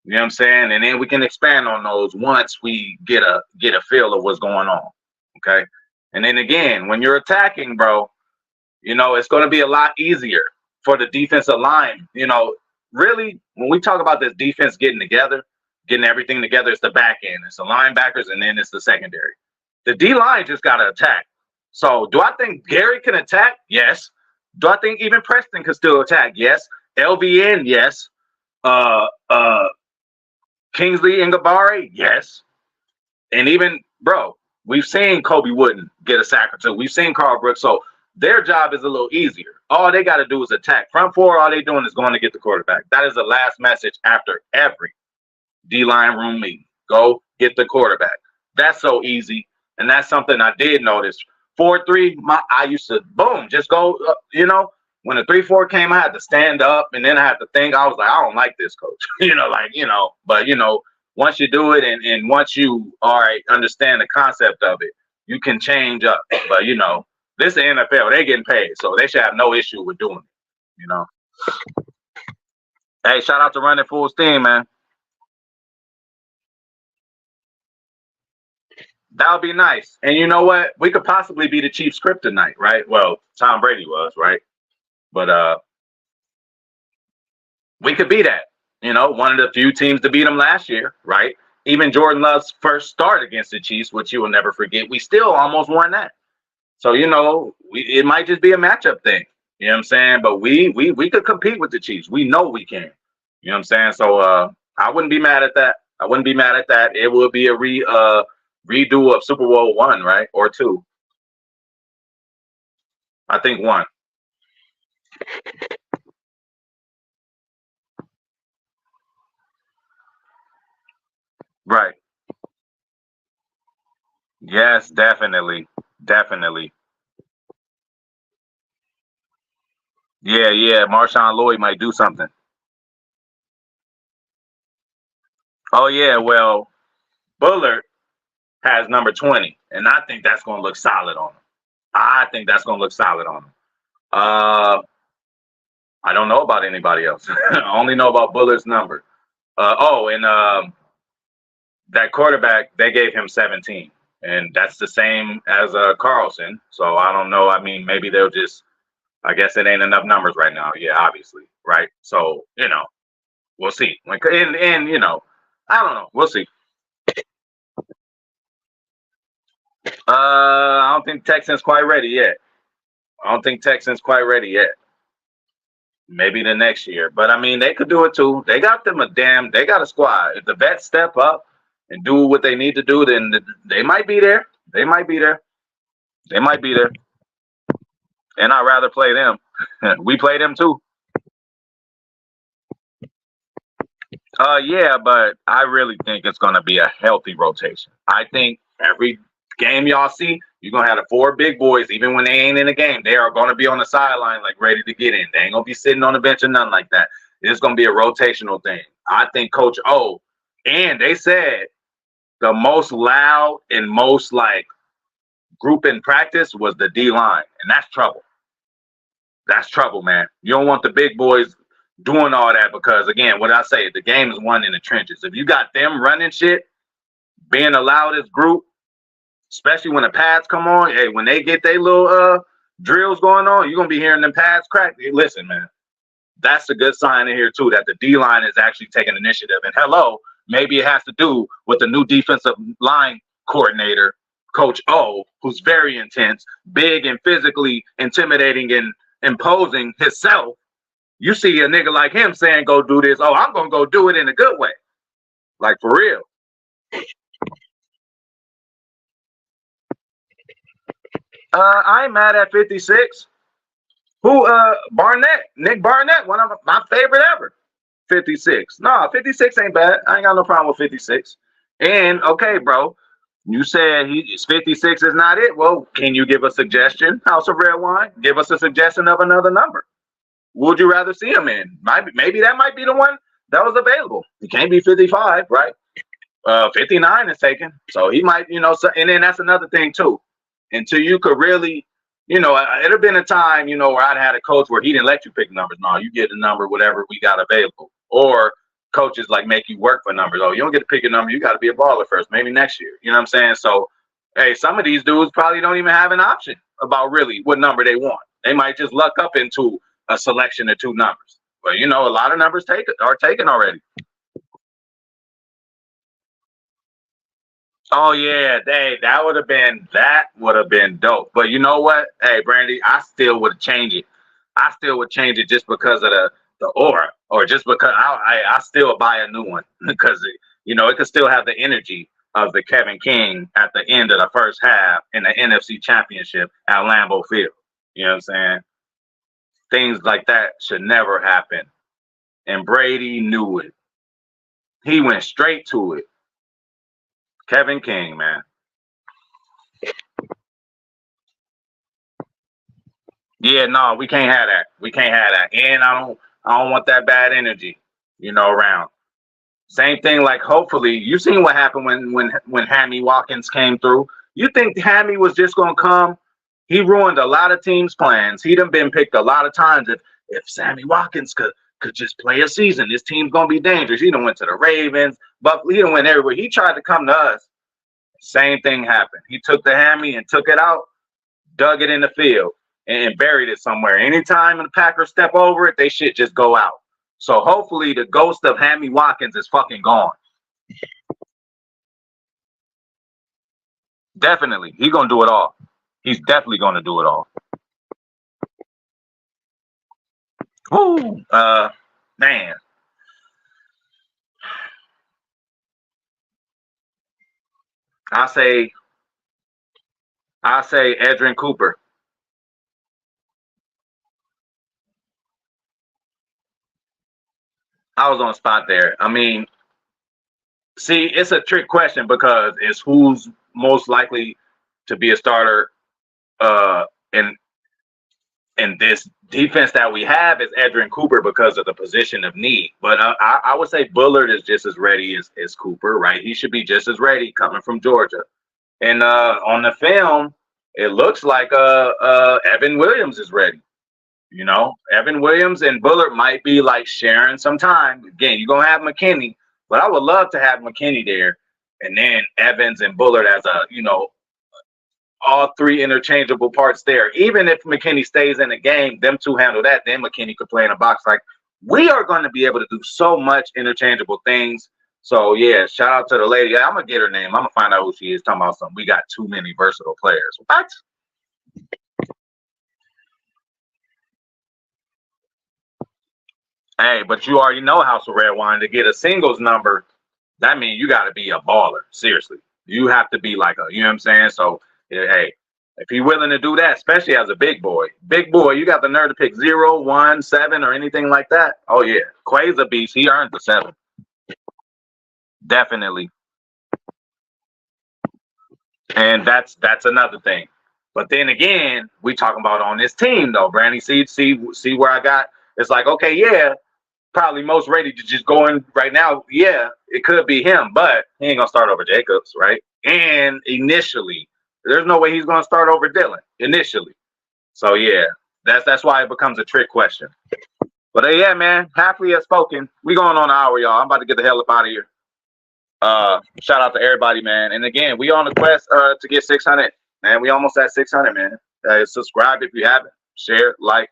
You know what I'm saying? And then we can expand on those once we get a feel of what's going on. Okay. And then again, when you're attacking, bro, it's going to be a lot easier for the defensive line. Really, when we talk about this defense getting everything together, it's the back end, it's the linebackers, and then it's the secondary. The D line just got to attack. So, do I think Gary can attack? Yes. Do I think even Preston can still attack? Yes. LVN, yes. Kingsley Ngabare, yes. And even, bro, we've seen Kobe Wooden get a sack or two. We've seen Carl Brooks. So their job is a little easier. All they got to do is attack. Front four, all they doing is going to get the quarterback. That is the last message after every D-line room meeting. Go get the quarterback. That's so easy. And that's something I did notice. 4-3, I used to, boom, just go, when the 3-4 came, I had to stand up, and then I had to think. I was like, I don't like this, coach. But once you do it, and once you understand the concept of it, you can change up. But this is the NFL. They getting paid, so they should have no issue with doing it. Hey, shout out to Running Full Steam, man. That would be nice. And you know what? We could possibly be the Chiefs script tonight, right? Well, Tom Brady was, right? But we could be that. One of the few teams to beat them last year, right? Even Jordan Love's first start against the Chiefs, which you will never forget, we still almost won that. So, it might just be a matchup thing. You know what I'm saying? But we could compete with the Chiefs. We know we can. You know what I'm saying? So I wouldn't be mad at that. I wouldn't be mad at that. It would be a redo of Super Bowl 1, right? Or 2. I think 1. Right. Yes, definitely. Definitely. Yeah, yeah. Marshawn Lloyd might do something. Oh, yeah. Well, Bullard has number 20, and I think that's going to look solid on him. I think that's going to look solid on him. Uh, I don't know about anybody else. I only know about Bullard's number. And that quarterback, they gave him 17, and that's the same as Carlson. So I don't know. I mean, maybe they'll just. I guess it ain't enough numbers right now. Yeah, obviously, right? So we'll see. And I don't know. We'll see. I don't think Texans quite ready yet. I don't think Texans quite ready yet. maybe the next year. But I mean, they could do it too. They got them they got a squad. If the vets step up and do what they need to do, then they might be there. They might be there. They might be there. And I'd rather play them. We play them too. Yeah, but I really think it's going to be a healthy rotation. I think every game y'all see, you're going to have the four big boys, even when they ain't in the game. They are going to be on the sideline, like ready to get in. They ain't going to be sitting on the bench or nothing like that. It's going to be a rotational thing. I think Coach O, and they said the most loud and most like group in practice was the D line, and that's trouble. That's trouble, man. You don't want the big boys doing all that because, again, what I say, the game is won in the trenches. If you got them running shit, being the loudest group, especially when the pads come on, hey, when they get their little drills going on, you're going to be hearing them pads crack. Hey, listen, man, that's a good sign in here, too, that the D-line is actually taking initiative. And hello, maybe it has to do with the new defensive line coordinator, Coach O, who's very intense, big and physically intimidating and imposing himself. You see a nigga like him saying, go do this. Oh, I'm going to go do it in a good way. Like, for real. I ain't mad at 56. Who, Barnett, Nick Barnett, one of my favorite ever. 56. No, 56 ain't bad. I ain't got no problem with 56. And, okay, bro, you said 56 is not it. Well, can you give a suggestion, House of Red Wine? Give us a suggestion of another number. Would you rather see him in? Maybe that might be the one that was available. He can't be 55, right? 59 is taken. So he might, and then that's another thing too. Until you could really, it have been a time, where I'd had a coach where he didn't let you pick numbers. No, you get the number, whatever we got available. Or coaches like make you work for numbers. Oh, you don't get to pick a number. You got to be a baller first, maybe next year. You know what I'm saying? So, hey, some of these dudes probably don't even have an option about really what number they want. They might just luck up into a selection of two numbers. But, a lot of numbers are taken already. Oh yeah, that would have been dope. But you know what? Hey, Brandy, I still would change it. I still would change it just because of the aura, or just because I still buy a new one because it could still have the energy of the Kevin King at the end of the first half in the NFC Championship at Lambeau Field. You know what I'm saying? Things like that should never happen, and Brady knew it. He went straight to it. Kevin King, man. Yeah, no, we can't have that. We can't have that. And I don't want that bad energy, around. Same thing, like hopefully you seen what happened when Hammy Watkins came through. You think Hammy was just gonna come? He ruined a lot of teams' plans. He done been picked a lot of times. If Sammy Watkins could just play a season, this team's gonna be dangerous. He done went to the Ravens, but he done went everywhere. He tried to come to us. Same thing happened. He took the hammy and took it out, dug it in the field, and buried it somewhere. Anytime the Packers step over it, they shit just go out. So hopefully the ghost of Hammy Watkins is fucking gone. Definitely. He's gonna do it all. He's definitely gonna do it all. Woo! Man. I say Edrin Cooper. I was on the spot there. I mean, see, it's a trick question because it's who's most likely to be a starter in this defense that we have is Edrin Cooper because of the position of need. But I would say Bullard is just as ready as Cooper, right? He should be just as ready coming from Georgia. And on the film, it looks like Evan Williams is ready. Evan Williams and Bullard might be like sharing some time. Again, you're going to have McKinney, but I would love to have McKinney there. And then Evans and Bullard as all three interchangeable parts there. Even if McKinney stays in the game, them two handle that, then McKinney could play in a box. Like, we are going to be able to do so much interchangeable things. So, yeah, shout out to the lady. I'm going to get her name. I'm going to find out who she is. Talking about something. We got too many versatile players. What? Hey, but you already know House of Red Wine to get a singles number. That means you got to be a baller. Seriously, you have to be like a. You know what I'm saying? So, yeah, hey, if you're willing to do that, especially as a big boy, you got the nerve to pick 0, 1, 7, or anything like that. Oh yeah, Quay's a beast. He earned the 7, definitely. And that's another thing. But then again, we talking about on this team though, Brandy. See where I got. It's like, okay, yeah, probably most ready to just go in right now. Yeah, it could be him, but he ain't gonna start over Jacobs, right? And initially, there's no way he's gonna start over Dylan initially. So yeah, that's why it becomes a trick question. But yeah, man, Hafley has spoken. We going on an hour, y'all. I'm about to get the hell up out of here. Shout out to everybody, man. And again, we on the quest to get 600, man. We almost at 600, man. Subscribe if you haven't. Share, like.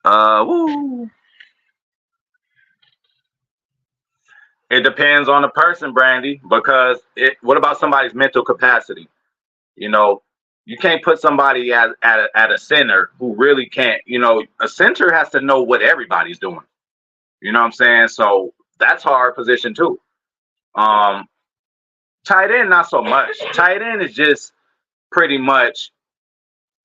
Woo. It depends on the person, Brandy, because what about somebody's mental capacity? You know, you can't put somebody at a center who really can't. You know, a center has to know what everybody's doing. You know what I'm saying? So that's a hard position too. Um, Tight end, not so much. Tight end is just pretty much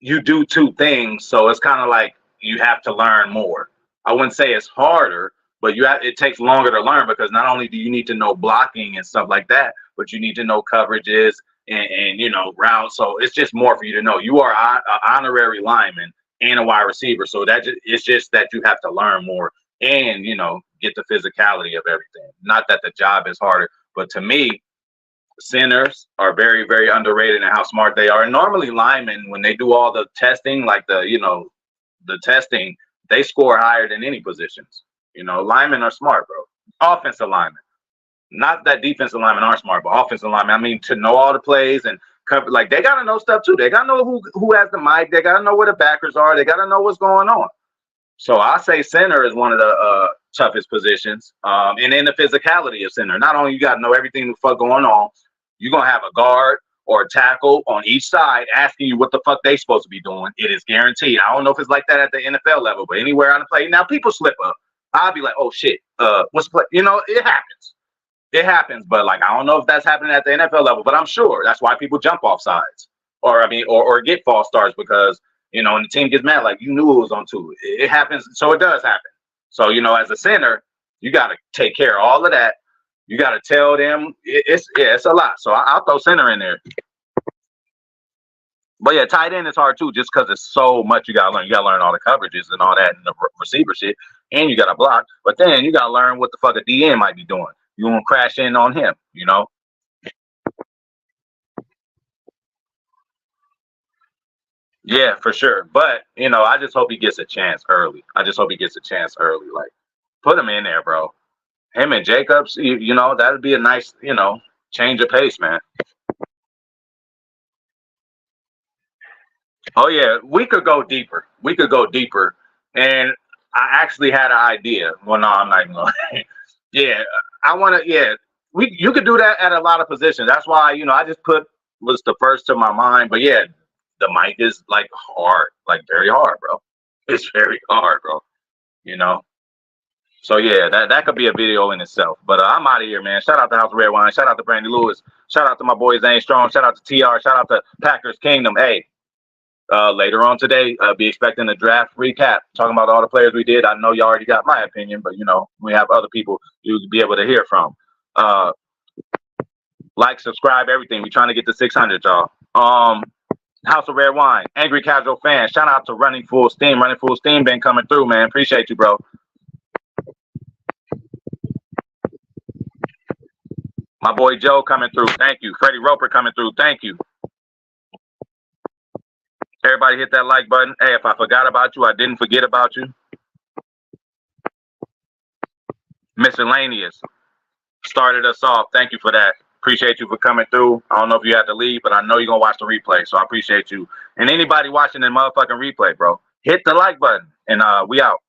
you do two things, so it's kind of like you have to learn more. I wouldn't say it's harder, but it takes longer to learn because not only do you need to know blocking and stuff like that, but you need to know coverages and you know routes. So it's just more for you to know. You are an honorary lineman and a wide receiver, so it's just that you have to learn more and you know get the physicality of everything. Not that the job is harder, but to me, centers are very, very underrated and how smart they are. And normally linemen, when they do all the testing, like the testing, they score higher than any positions. You know, linemen are smart, bro. Offensive linemen. Not that defensive linemen aren't smart, but offensive linemen, I mean, to know all the plays and cover, like they gotta know stuff too. They gotta know who has the mic, they gotta know where the backers are, they gotta know what's going on. So I say center is one of the toughest positions. And then the physicality of center. Not only you got to know everything the fuck going on, you're going to have a guard or a tackle on each side asking you what the fuck they supposed to be doing. It is guaranteed. I don't know if it's like that at the NFL level, but anywhere on the play. Now, people slip up. I'll be like, oh, shit, what's the play? You know, it happens. It happens. But, like, I don't know if that's happening at the NFL level, but I'm sure that's why people jump off sides or get false starts because – you know, and the team gets mad, like you knew it was on 2. It happens, so it does happen. So, you know, as a center, you got to take care of all of that. You got to tell them it's a lot. So I'll throw center in there. But yeah, tight end is hard too, just because it's so much you got to learn. You got to learn all the coverages and all that and the receiver shit, and you got to block. But then you got to learn what the fuck a DN might be doing. You want to crash in on him, you know? Yeah, for sure. But, you know, I just hope he gets a chance early. Like, put him in there, bro. Him and Jacobs, you know, that'd be a nice, you know, change of pace, man. Oh, yeah, we could go deeper. And I actually had an idea. Well, no, I'm not even going to. Yeah, I want to, yeah. You could do that at a lot of positions. That's why, you know, I just put was the first to my mind. But yeah, the mic is like hard, like very hard, bro. It's very hard, bro. You know. So yeah, that could be a video in itself. But I'm out of here, man. Shout out to House of Red Wine. Shout out to Brandy Lewis. Shout out to my boy Zane Strong. Shout out to TR. Shout out to Packers Kingdom. Hey, later on today, be expecting a draft recap, talking about all the players we did. I know you already got my opinion, but you know we have other people you'll be able to hear from. Like, subscribe, everything. We're trying to get to 600, y'all. House of Red Wine, Angry Casual Fan. Shout out to Running Full Steam. Running Full Steam been coming through, man. Appreciate you, bro. My boy Joe coming through. Thank you. Freddie Roper coming through. Thank you. Everybody hit that like button. Hey, if I forgot about you, I didn't forget about you. Miscellaneous started us off. Thank you for that. Appreciate you for coming through. I don't know if you had to leave, but I know you're going to watch the replay, so I appreciate you. And anybody watching the motherfucking replay, bro, hit the like button, and we out.